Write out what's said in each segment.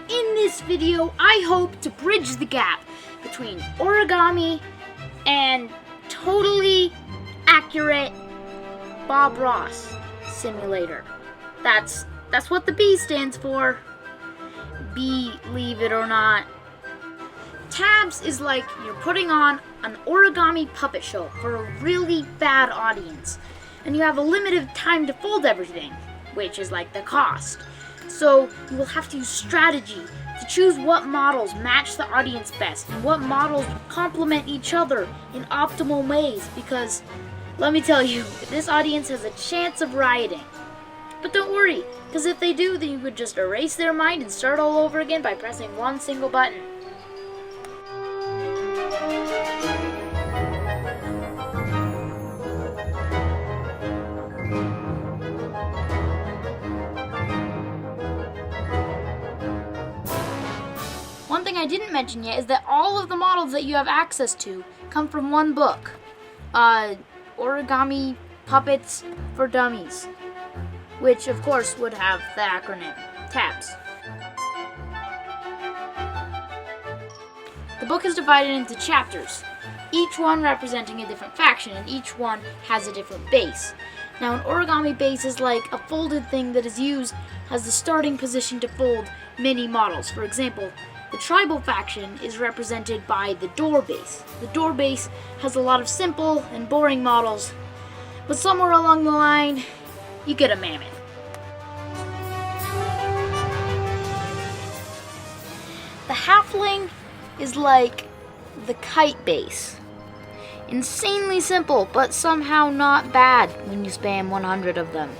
in this video, I hope to bridge the gap between Origami and totally accurate Bob Ross simulator. That's what the B stands for. Believe it or not. Tabs is like you're putting on an origami puppet show for a really bad audience. And you have a limited time to fold everything, which is like the cost. So you will have to use strategy to choose what models match the audience best and what models complement each other in optimal ways, because let me tell you, this audience has a chance of rioting. But don't worry, because if they do, then you could just erase their mind and start all over again by pressing one single button. One thing I didn't mention yet is that all of the models that you have access to come from one book. Origami Puppets for Dummies, which of course would have the acronym TABS. The book is divided into chapters, each one representing a different faction, and each one has a different base. Now, an origami base is like a folded thing that is used as the starting position to fold many models. For example, the tribal faction is represented by the door base. The door base has a lot of simple and boring models, but somewhere along the line, you get a mammoth. The halfling is like the kite base. Insanely simple, but somehow not bad when you spam 100 of them.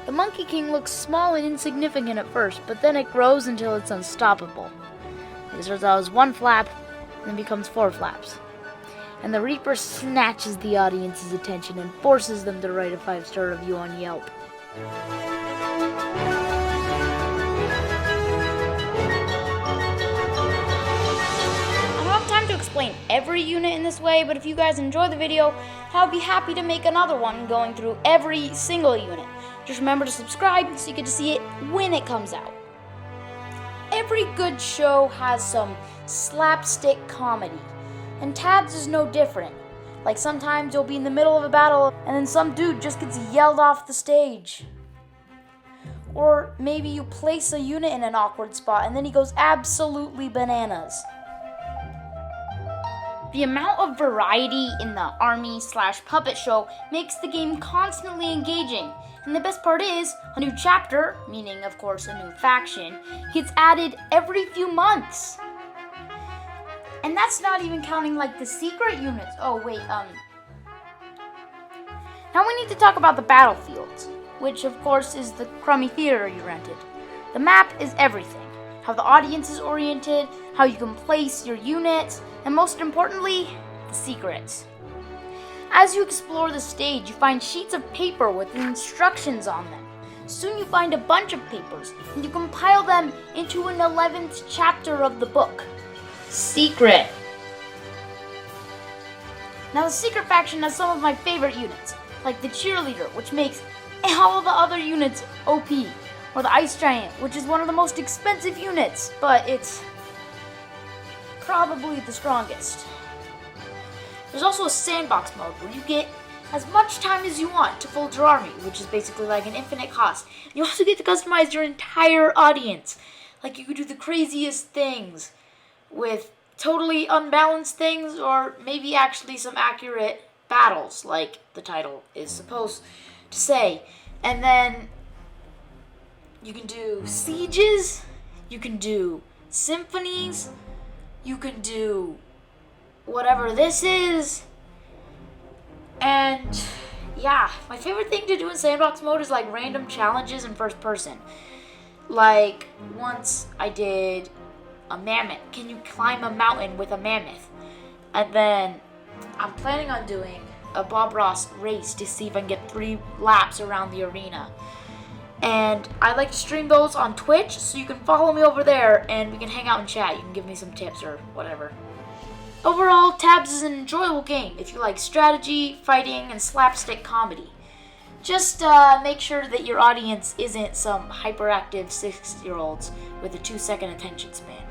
The Monkey King looks small and insignificant at first, but then it grows until it's unstoppable. It starts out as one flap, and then becomes 4 flaps. And the Reaper snatches the audience's attention and forces them to write a 5-star review on Yelp. I don't have time to explain every unit in this way, but if you guys enjoy the video, I'll be happy to make another one going through every single unit. Just remember to subscribe so you get to see it when it comes out. Every good show has some slapstick comedy, and Tabs is no different. Like sometimes you'll be in the middle of a battle and then some dude just gets yelled off the stage. Or maybe you place a unit in an awkward spot and then he goes absolutely bananas. The amount of variety in the army/puppet show makes the game constantly engaging. And the best part is, a new chapter, meaning of course a new faction, gets added every few months. And that's not even counting like the secret units. Oh wait, Now we need to talk about the battlefields, which of course is the crummy theater you rented. The map is everything. How the audience is oriented, how you can place your units, and most importantly, the secrets. As you explore the stage, you find sheets of paper with instructions on them. Soon you find a bunch of papers, and you compile them into an 11th chapter of the book. Secret. Now the secret faction has some of my favorite units, like the cheerleader, which makes all the other units OP, or the ice giant, which is one of the most expensive units, but it's probably the strongest. There's also a sandbox mode where you get as much time as you want to fold your army, which is basically like an infinite cost. You also get to customize your entire audience. Like you could do the craziest things with totally unbalanced things, or maybe actually some accurate battles, like the title is supposed to say. And then you can do sieges, you can do symphonies, you can do whatever this is. And yeah, my favorite thing to do in sandbox mode is like random challenges in first person. Like once I did a mammoth. Can you climb a mountain with a mammoth? And then I'm planning on doing a Bob Ross race to see if I can get 3 laps around the arena. And I like to stream those on Twitch, so you can follow me over there and we can hang out and chat. You can give me some tips or whatever. Overall, Tabs is an enjoyable game if you like strategy, fighting, and slapstick comedy. Just make sure that your audience isn't some hyperactive 6-year-olds with a 2-second attention span.